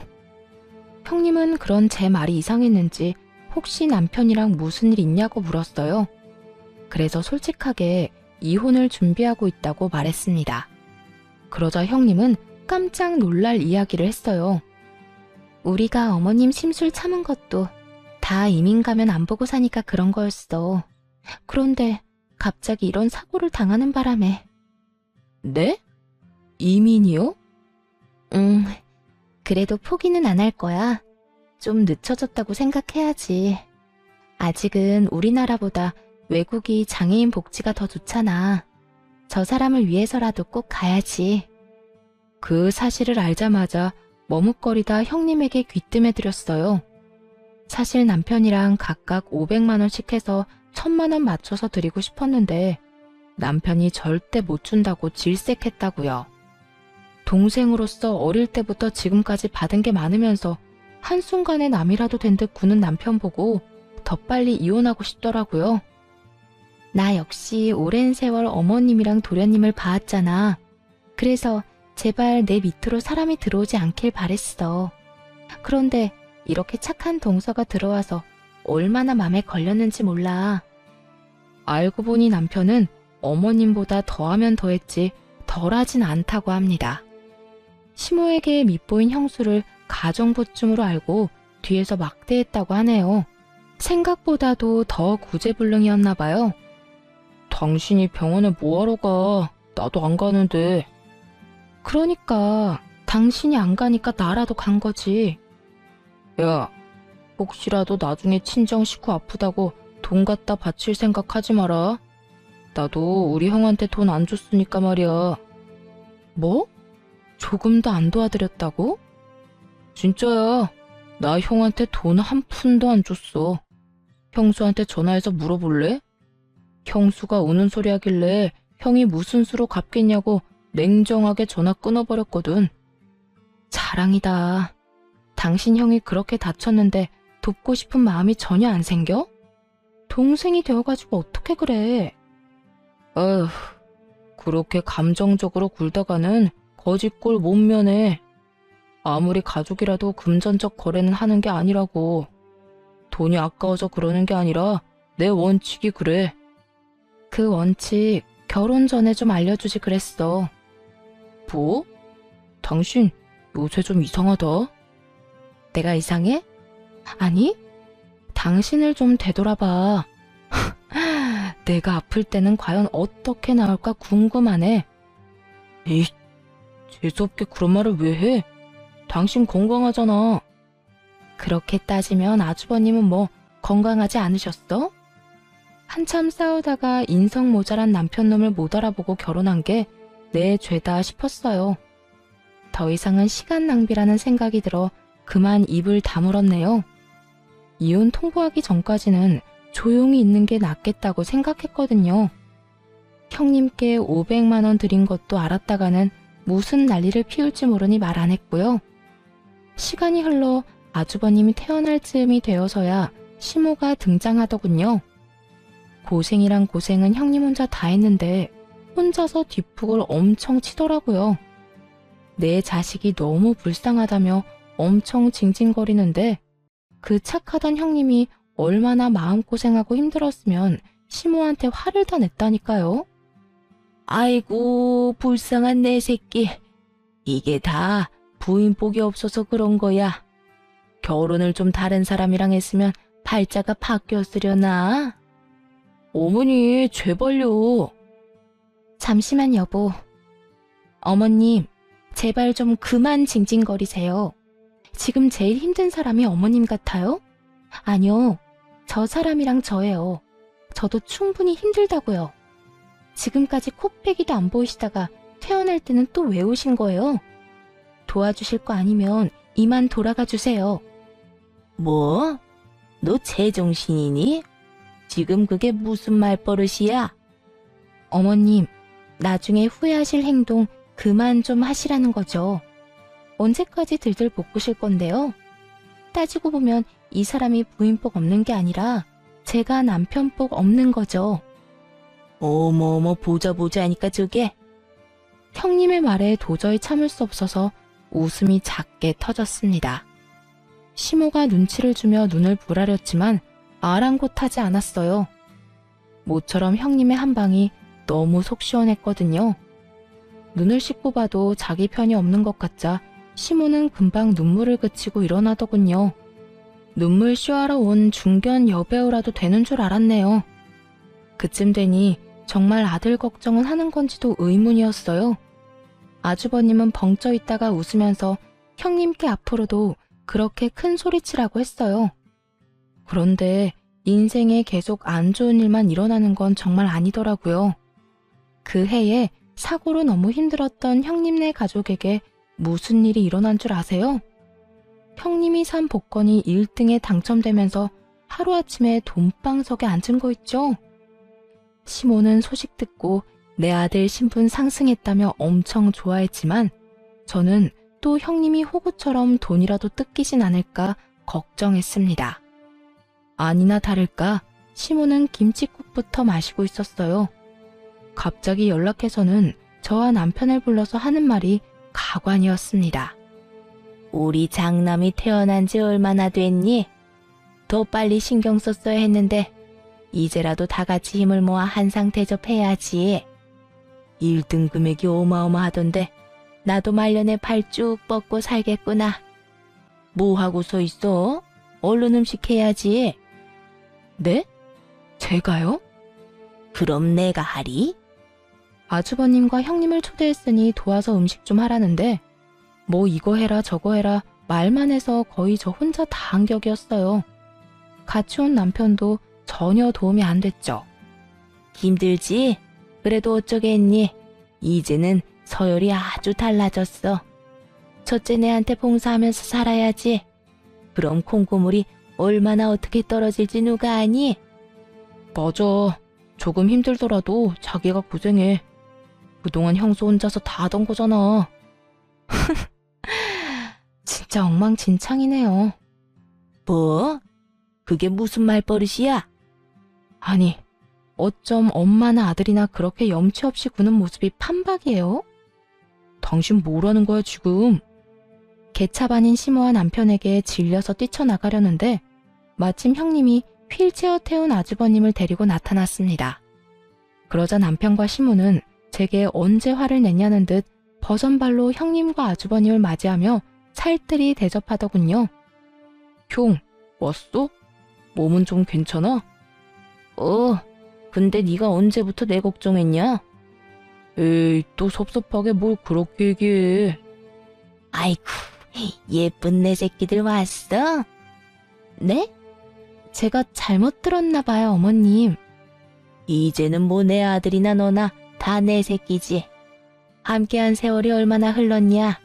S1: 형님은 그런 제 말이 이상했는지 혹시 남편이랑 무슨 일 있냐고 물었어요. 그래서 솔직하게 이혼을 준비하고 있다고 말했습니다. 그러자 형님은 깜짝 놀랄 이야기를 했어요. 우리가 어머님 심술 참은 것도 다 이민 가면 안 보고 사니까 그런 거였어. 그런데 갑자기 이런 사고를 당하는 바람에. 네? 이민이요? 그래도 포기는 안 할 거야. 좀 늦춰졌다고 생각해야지. 아직은 우리나라보다 외국이 장애인 복지가 더 좋잖아. 저 사람을 위해서라도 꼭 가야지. 그 사실을 알자마자 머뭇거리다 형님에게 귀뜸해드렸어요. 사실 남편이랑 각각 500만 원씩 해서 1000만 원 맞춰서 드리고 싶었는데 남편이 절대 못 준다고 질색했다고요. 동생으로서 어릴 때부터 지금까지 받은 게 많으면서 한순간에 남이라도 된 듯 구는 남편 보고 더 빨리 이혼하고 싶더라고요. 나 역시 오랜 세월 어머님이랑 도련님을 봐왔잖아. 그래서 제발 내 밑으로 사람이 들어오지 않길 바랬어. 그런데 이렇게 착한 동서가 들어와서 얼마나 맘에 걸렸는지 몰라. 알고 보니 남편은 어머님보다 더하면 더했지 덜하진 않다고 합니다. 시모에게 밉보인 형수를 가정부쯤으로 알고 뒤에서 막대했다고 하네요. 생각보다도 더 구제불능이었나 봐요. 당신이 병원에 뭐하러 가? 나도 안 가는데. 그러니까 당신이 안 가니까 나라도 간 거지. 야, 혹시라도 나중에 친정 식구 아프다고 돈 갖다 바칠 생각하지 마라. 나도 우리 형한테 돈 안 줬으니까 말이야. 뭐? 조금도 안 도와드렸다고? 진짜야. 나 형한테 돈 한 푼도 안 줬어. 형수한테 전화해서 물어볼래? 형수가 우는 소리 하길래 형이 무슨 수로 갚겠냐고 냉정하게 전화 끊어버렸거든. 자랑이다. 당신 형이 그렇게 다쳤는데 돕고 싶은 마음이 전혀 안 생겨? 동생이 되어가지고 어떻게 그래? 어휴, 그렇게 감정적으로 굴다가는 거짓골 못 면해. 아무리 가족이라도 금전적 거래는 하는 게 아니라고. 돈이 아까워서 그러는 게 아니라 내 원칙이 그래. 그 원칙 결혼 전에 좀 알려주지 그랬어. 뭐? 당신 요새 좀 이상하다. 내가 이상해? 아니, 당신을 좀 되돌아봐. 내가 아플 때는 과연 어떻게 나올까 궁금하네. 에이, 재수없게 그런 말을 왜 해? 당신 건강하잖아. 그렇게 따지면 아주버님은 뭐 건강하지 않으셨어? 한참 싸우다가 인성 모자란 남편 놈을 못 알아보고 결혼한 게 내 죄다 싶었어요. 더 이상은 시간 낭비라는 생각이 들어 그만 입을 다물었네요. 이혼 통보하기 전까지는 조용히 있는 게 낫겠다고 생각했거든요. 형님께 500만 원 드린 것도 알았다가는 무슨 난리를 피울지 모르니 말 안 했고요. 시간이 흘러 아주버님이 태어날 즈음이 되어서야 시모가 등장하더군요. 고생이란 고생은 형님 혼자 다 했는데 혼자서 뒷북을 엄청 치더라고요. 내 자식이 너무 불쌍하다며 엄청 징징거리는데 그 착하던 형님이 얼마나 마음고생하고 힘들었으면 시모한테 화를 다 냈다니까요. 아이고, 불쌍한 내 새끼. 이게 다 부인 복이 없어서 그런 거야. 결혼을 좀 다른 사람이랑 했으면 팔자가 바뀌었으려나? 어머니, 제발요. 잠시만 여보. 어머님, 제발 좀 그만 징징거리세요. 지금 제일 힘든 사람이 어머님 같아요? 아니요, 저 사람이랑 저예요. 저도 충분히 힘들다고요. 지금까지 코빼기도 안 보이시다가 퇴원할 때는 또 왜 오신 거예요? 도와주실 거 아니면 이만 돌아가 주세요. 뭐? 너 제정신이니? 지금 그게 무슨 말버릇이야? 어머님, 나중에 후회하실 행동 그만 좀 하시라는 거죠. 언제까지 들들 볶으실 건데요? 따지고 보면 이 사람이 부인복 없는 게 아니라 제가 남편복 없는 거죠. 어머어머, 보자 하니까 저게. 형님의 말에 도저히 참을 수 없어서 웃음이 작게 터졌습니다. 시모가 눈치를 주며 눈을 부라렸지만 아랑곳하지 않았어요. 모처럼 형님의 한 방이 너무 속 시원했거든요. 눈을 씻고 봐도 자기 편이 없는 것 같자 시모는 금방 눈물을 그치고 일어나더군요. 눈물 쇼하러 온 중견 여배우라도 되는 줄 알았네요. 그쯤 되니 정말 아들 걱정은 하는 건지도 의문이었어요. 아주버님은 벙쪄 있다가 웃으면서 형님께 앞으로도 그렇게 큰 소리치라고 했어요. 그런데 인생에 계속 안 좋은 일만 일어나는 건 정말 아니더라고요. 그 해에 사고로 너무 힘들었던 형님네 가족에게 무슨 일이 일어난 줄 아세요? 형님이 산 복권이 1등에 당첨되면서 하루아침에 돈방석에 앉은 거 있죠? 시모는 소식 듣고 내 아들 신분 상승했다며 엄청 좋아했지만 저는 또 형님이 호구처럼 돈이라도 뜯기진 않을까 걱정했습니다. 아니나 다를까 시모는 김칫국부터 마시고 있었어요. 갑자기 연락해서는 저와 남편을 불러서 하는 말이 가관이었습니다. 우리 장남이 태어난 지 얼마나 됐니? 더 빨리 신경 썼어야 했는데 이제라도 다 같이 힘을 모아 한상 대접해야지. 1등 금액이 어마어마하던데 나도 말년에 팔 쭉 뻗고 살겠구나. 뭐 하고 서 있어? 얼른 음식 해야지. 네? 제가요? 그럼 내가 하리? 아주버님과 형님을 초대했으니 도와서 음식 좀 하라는데 뭐 이거 해라 저거 해라 말만 해서 거의 저 혼자 다 한 격이었어요. 같이 온 남편도 전혀 도움이 안 됐죠. 힘들지? 그래도 어쩌겠니? 이제는 서열이 아주 달라졌어. 첫째 내한테 봉사하면서 살아야지. 그럼 콩고물이 얼마나 어떻게 떨어질지 누가 아니? 맞아. 조금 힘들더라도 자기가 고생해. 그동안 형수 혼자서 다 하던 거잖아. 진짜 엉망진창이네요. 뭐? 그게 무슨 말버릇이야? 아니, 어쩜 엄마나 아들이나 그렇게 염치 없이 구는 모습이 판박이에요? 당신 뭐라는 거야 지금? 개차반인 시모와 남편에게 질려서 뛰쳐나가려는데 마침 형님이 휠체어 태운 아주버님을 데리고 나타났습니다. 그러자 남편과 시모는 제게 언제 화를 냈냐는 듯 버선발로 형님과 아주버님을 맞이하며 살뜰히 대접하더군요. 형, 왔어? 몸은 좀 괜찮아? 근데 네가 언제부터 내 걱정했냐? 에이, 또 섭섭하게 뭘 그렇게 얘기해. 아이고, 예쁜 내 새끼들 왔어? 네? 제가 잘못 들었나 봐요, 어머님. 이제는 뭐 내 아들이나 너나 다 내 새끼지. 함께한 세월이 얼마나 흘렀냐?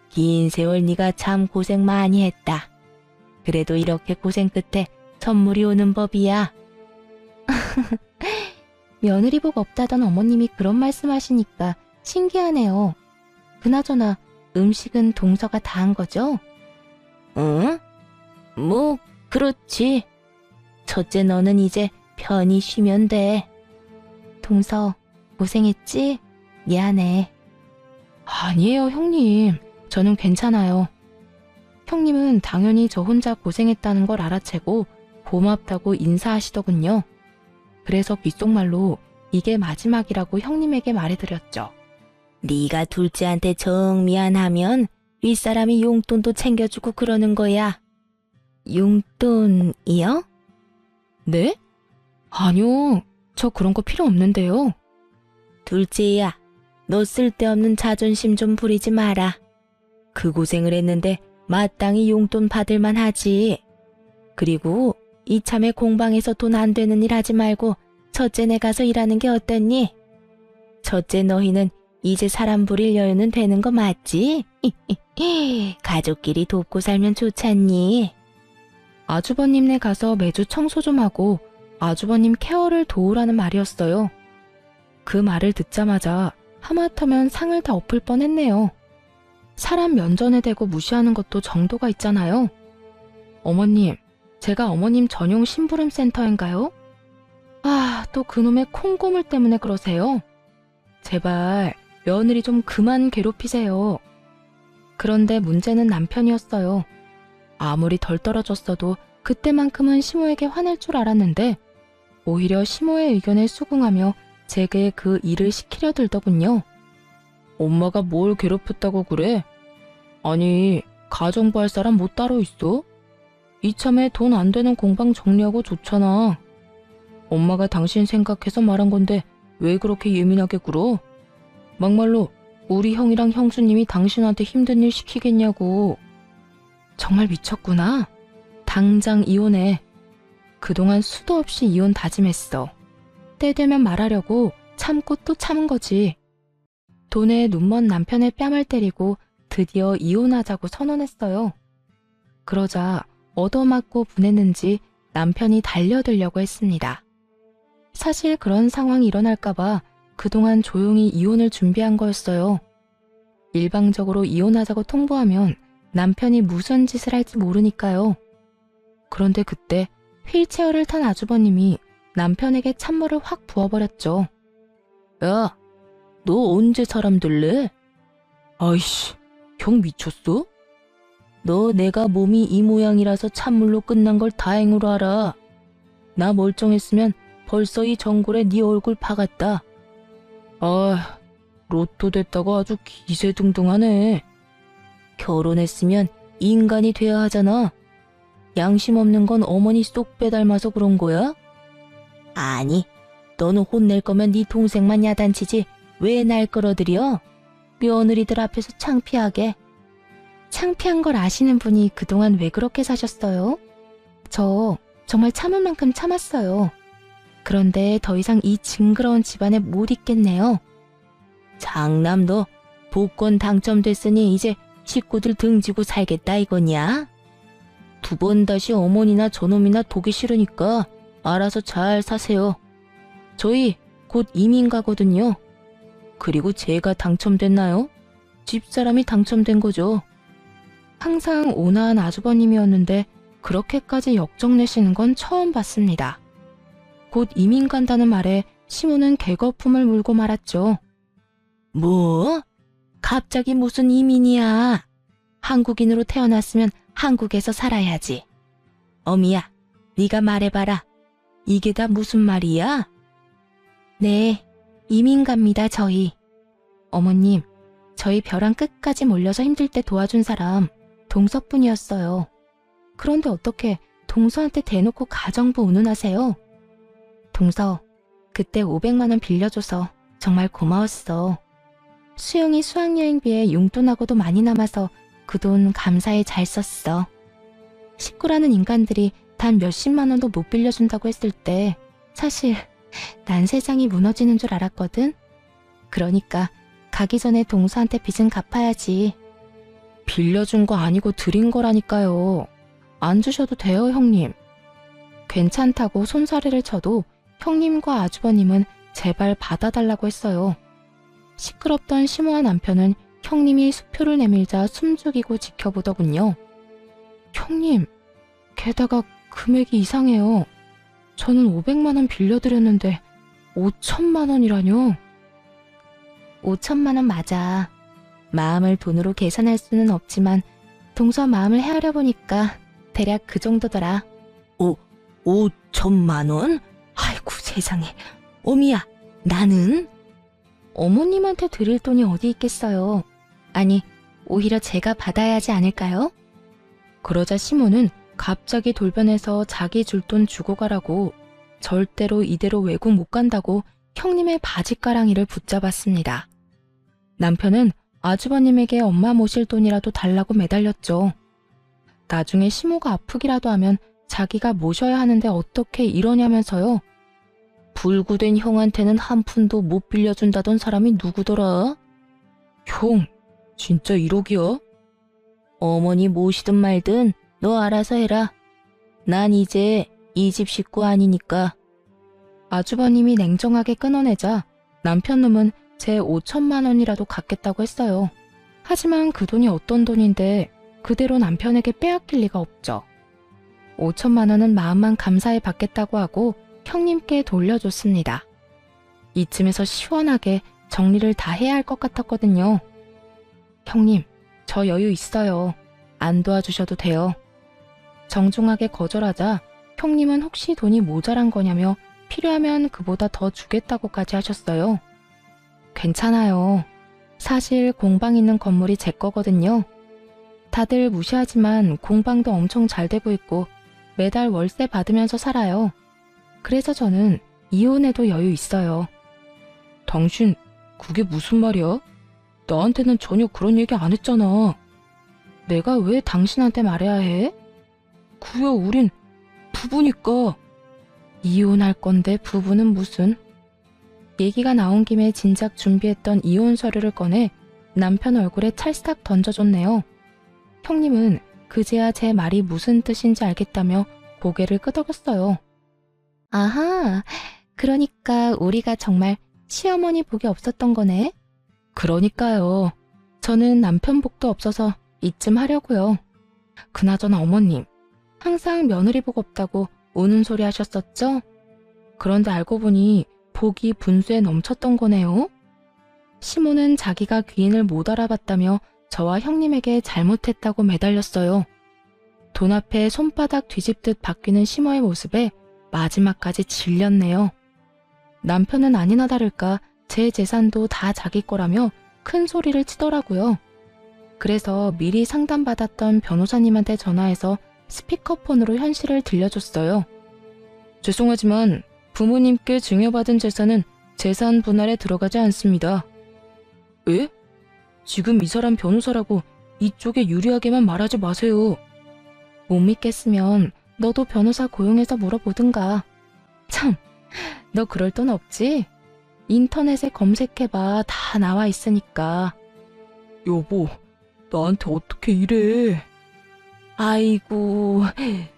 S1: 긴 세월 네가 참 고생 많이 했다. 그래도 이렇게 고생 끝에 선물이 오는 법이야. 며느리 복 없다던 어머님이 그런 말씀하시니까 신기하네요. 그나저나 음식은 동서가 다 한 거죠? 응? 뭐 그렇지. 첫째 너는 이제 편히 쉬면 돼. 동서 고생했지? 미안해. 아니에요 형님. 저는 괜찮아요. 형님은 당연히 저 혼자 고생했다는 걸 알아채고 고맙다고 인사하시더군요. 그래서 귓속말로 이게 마지막이라고 형님에게 말해드렸죠. 네가 둘째한테 정 미안하면 윗사람이 용돈도 챙겨주고 그러는 거야. 용돈이요? 네? 아니요. 저 그런 거 필요 없는데요. 둘째야, 너 쓸데없는 자존심 좀 부리지 마라. 그 고생을 했는데 마땅히 용돈 받을만 하지. 그리고 이참에 공방에서 돈 안 되는 일 하지 말고 첫째네 가서 일하는 게 어떻니? 첫째 너희는 이제 사람 부릴 여유는 되는 거 맞지? 가족끼리 돕고 살면 좋잖니. 아주버님네 가서 매주 청소 좀 하고 아주버님 케어를 도우라는 말이었어요. 그 말을 듣자마자 하마터면 상을 다 엎을 뻔했네요. 사람 면전에 대고 무시하는 것도 정도가 있잖아요. 어머님, 제가 어머님 전용 심부름 센터인가요? 아, 또 그놈의 콩고물 때문에 그러세요? 제발 며느리 좀 그만 괴롭히세요. 그런데 문제는 남편이었어요. 아무리 덜 떨어졌어도 그때만큼은 시모에게 화낼 줄 알았는데 오히려 시모의 의견에 수긍하며 제게 그 일을 시키려 들더군요. 엄마가 뭘 괴롭혔다고 그래? 아니, 가정부 할 사람 뭐 따로 있어? 이참에 돈 안 되는 공방 정리하고 좋잖아. 엄마가 당신 생각해서 말한 건데 왜 그렇게 예민하게 굴어? 막말로 우리 형이랑 형수님이 당신한테 힘든 일 시키겠냐고. 정말 미쳤구나. 당장 이혼해. 그동안 수도 없이 이혼 다짐했어. 때 되면 말하려고 참고 또 참은 거지. 돈에 눈먼 남편의 뺨을 때리고 드디어 이혼하자고 선언했어요. 그러자 얻어맞고 분했는지 남편이 달려들려고 했습니다. 사실 그런 상황이 일어날까봐 그동안 조용히 이혼을 준비한 거였어요. 일방적으로 이혼하자고 통보하면 남편이 무슨 짓을 할지 모르니까요. 그런데 그때 휠체어를 탄 아주버님이 남편에게 찬물을 확 부어버렸죠. 야, 너 언제 사람 될래? 아이씨, 형 미쳤어? 너 내가 몸이 이 모양이라서 찬물로 끝난 걸 다행으로 알아. 나 멀쩡했으면 벌써 이 전골에 네 얼굴 박았다. 아, 로또 됐다고 아주 기세등등하네. 결혼했으면 인간이 돼야 하잖아. 양심 없는 건 어머니 쏙 빼닮아서 그런 거야? 아니, 너는 혼낼 거면 네 동생만 야단치지 왜 날 끌어들여? 며느리들 앞에서 창피하게. 창피한 걸 아시는 분이 그동안 왜 그렇게 사셨어요? 저 정말 참을 만큼 참았어요. 그런데 더 이상 이 징그러운 집안에 못 있겠네요. 장남 너 복권 당첨됐으니 이제 식구들 등지고 살겠다 이거냐? 두 번 다시 어머니나 저놈이나 보기 싫으니까 알아서 잘 사세요. 저희 곧 이민 가거든요. 그리고 제가 당첨됐나요? 집사람이 당첨된 거죠. 항상 온화한 아주버님이었는데 그렇게까지 역정내시는 건 처음 봤습니다. 곧 이민 간다는 말에 시모는 개거품을 물고 말았죠. 뭐? 갑자기 무슨 이민이야? 한국인으로 태어났으면 한국에서 살아야지. 어미야, 네가 말해봐라. 이게 다 무슨 말이야? 네, 이민 갑니다, 저희. 어머님, 저희 벼랑 끝까지 몰려서 힘들 때 도와준 사람 동서뿐이었어요. 그런데 어떻게 동서한테 대놓고 가정부 운운하세요? 동서, 그때 500만 원 빌려줘서 정말 고마웠어. 수영이 수학여행비에 용돈하고도 많이 남아서 그 돈 감사히 잘 썼어. 식구라는 인간들이 단 몇십만 원도 못 빌려준다고 했을 때 사실 난 세상이 무너지는 줄 알았거든. 그러니까 가기 전에 동서한테 빚은 갚아야지. 빌려준 거 아니고 드린 거라니까요. 안 주셔도 돼요, 형님. 괜찮다고 손사래를 쳐도 형님과 아주버님은 제발 받아달라고 했어요. 시끄럽던 시모와 남편은 형님이 수표를 내밀자 숨죽이고 지켜보더군요. 형님, 게다가 금액이 이상해요. 저는 500만 원 빌려드렸는데 5천만 원이라뇨? 5천만 원 맞아. 마음을 돈으로 계산할 수는 없지만 동서 마음을 헤아려 보니까 대략 그 정도더라. 5천만 원? 아이고 세상에. 어미야, 나는? 어머님한테 드릴 돈이 어디 있겠어요. 아니, 오히려 제가 받아야 하지 않을까요? 그러자 시모는 갑자기 돌변해서 자기 줄 돈 주고 가라고 절대로 이대로 외국 못 간다고 형님의 바지가랑이를 붙잡았습니다. 남편은 아주버님에게 엄마 모실 돈이라도 달라고 매달렸죠. 나중에 시모가 아프기라도 하면 자기가 모셔야 하는데 어떻게 이러냐면서요. 불구된 형한테는 한 푼도 못 빌려준다던 사람이 누구더라? 형, 진짜 1억이야? 어머니 모시든 말든 너 알아서 해라. 난 이제 이 집 식구 아니니까. 아주버님이 냉정하게 끊어내자 남편 놈은 제 5천만 원이라도 갚겠다고 했어요. 하지만 그 돈이 어떤 돈인데 그대로 남편에게 빼앗길 리가 없죠. 5천만 원은 마음만 감사히 받겠다고 하고 형님께 돌려줬습니다. 이쯤에서 시원하게 정리를 다 해야 할 것 같았거든요. 형님, 저 여유 있어요. 안 도와주셔도 돼요. 정중하게 거절하자 형님은 혹시 돈이 모자란 거냐며 필요하면 그보다 더 주겠다고까지 하셨어요. 괜찮아요. 사실 공방 있는 건물이 제 거거든요. 다들 무시하지만 공방도 엄청 잘 되고 있고 매달 월세 받으면서 살아요. 그래서 저는 이혼해도 여유 있어요. 당신 그게 무슨 말이야? 나한테는 전혀 그런 얘기 안 했잖아. 내가 왜 당신한테 말해야 해? 그야 우린 부부니까. 이혼할 건데 부부는 무슨. 얘기가 나온 김에 진작 준비했던 이혼 서류를 꺼내 남편 얼굴에 찰싹 던져줬네요. 형님은 그제야 제 말이 무슨 뜻인지 알겠다며 고개를 끄덕였어요. 아하, 그러니까 우리가 정말 시어머니 복이 없었던 거네. 그러니까요. 저는 남편 복도 없어서 이쯤 하려고요. 그나저나 어머님, 항상 며느리 복 없다고 우는 소리 하셨었죠? 그런데 알고 보니 복이 분수에 넘쳤던 거네요. 시모는 자기가 귀인을 못 알아봤다며 저와 형님에게 잘못했다고 매달렸어요. 돈 앞에 손바닥 뒤집듯 바뀌는 시모의 모습에 마지막까지 질렸네요. 남편은 아니나 다를까 제 재산도 다 자기 거라며 큰 소리를 치더라고요. 그래서 미리 상담받았던 변호사님한테 전화해서 스피커폰으로 현실을 들려줬어요. 죄송하지만 부모님께 증여받은 재산은 재산 분할에 들어가지 않습니다. 에? 지금 이 사람 변호사라고 이쪽에 유리하게만 말하지 마세요. 못 믿겠으면 너도 변호사 고용해서 물어보든가. 참, 너 그럴 돈 없지? 인터넷에 검색해봐. 다 나와 있으니까. 여보, 나한테 어떻게 이래? 아이고,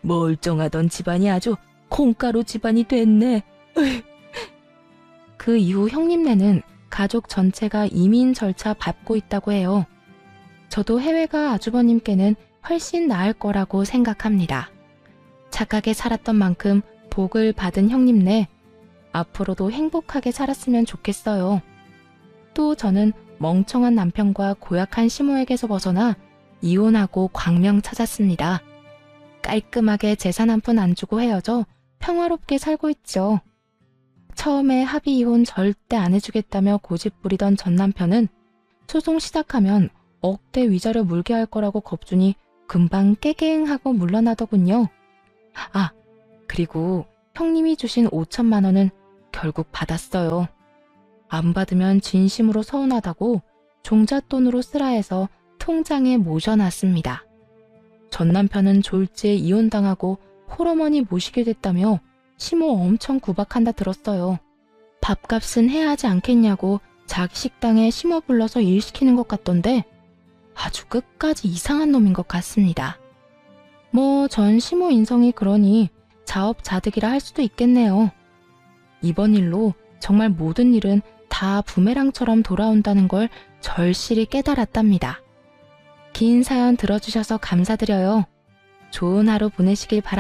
S1: 멀쩡하던 집안이 아주 콩가루 집안이 됐네. 그 이후 형님네는 가족 전체가 이민 절차 밟고 있다고 해요. 저도 해외가 아주버님께는 훨씬 나을 거라고 생각합니다. 착하게 살았던 만큼 복을 받은 형님네, 앞으로도 행복하게 살았으면 좋겠어요. 또 저는 멍청한 남편과 고약한 시모에게서 벗어나 이혼하고 광명 찾았습니다. 깔끔하게 재산 한 푼 안 주고 헤어져 평화롭게 살고 있죠. 처음에 합의 이혼 절대 안 해주겠다며 고집 부리던 전 남편은 소송 시작하면 억대 위자료 물게 할 거라고 겁주니 금방 깨갱하고 물러나더군요. 아, 그리고 형님이 주신 5천만 원은 결국 받았어요. 안 받으면 진심으로 서운하다고 종잣돈으로 쓰라 해서 통장에 모셔놨습니다. 전 남편은 졸지에 이혼당하고 홀어머니 모시게 됐다며 시모 엄청 구박한다 들었어요. 밥값은 해야 하지 않겠냐고 자기 식당에 시모 불러서 일 시키는 것 같던데 아주 끝까지 이상한 놈인 것 같습니다. 뭐 전 시모 인성이 그러니 자업자득이라 할 수도 있겠네요. 이번 일로 정말 모든 일은 다 부메랑처럼 돌아온다는 걸 절실히 깨달았답니다. 긴 사연 들어주셔서 감사드려요. 좋은 하루 보내시길 바랍니다.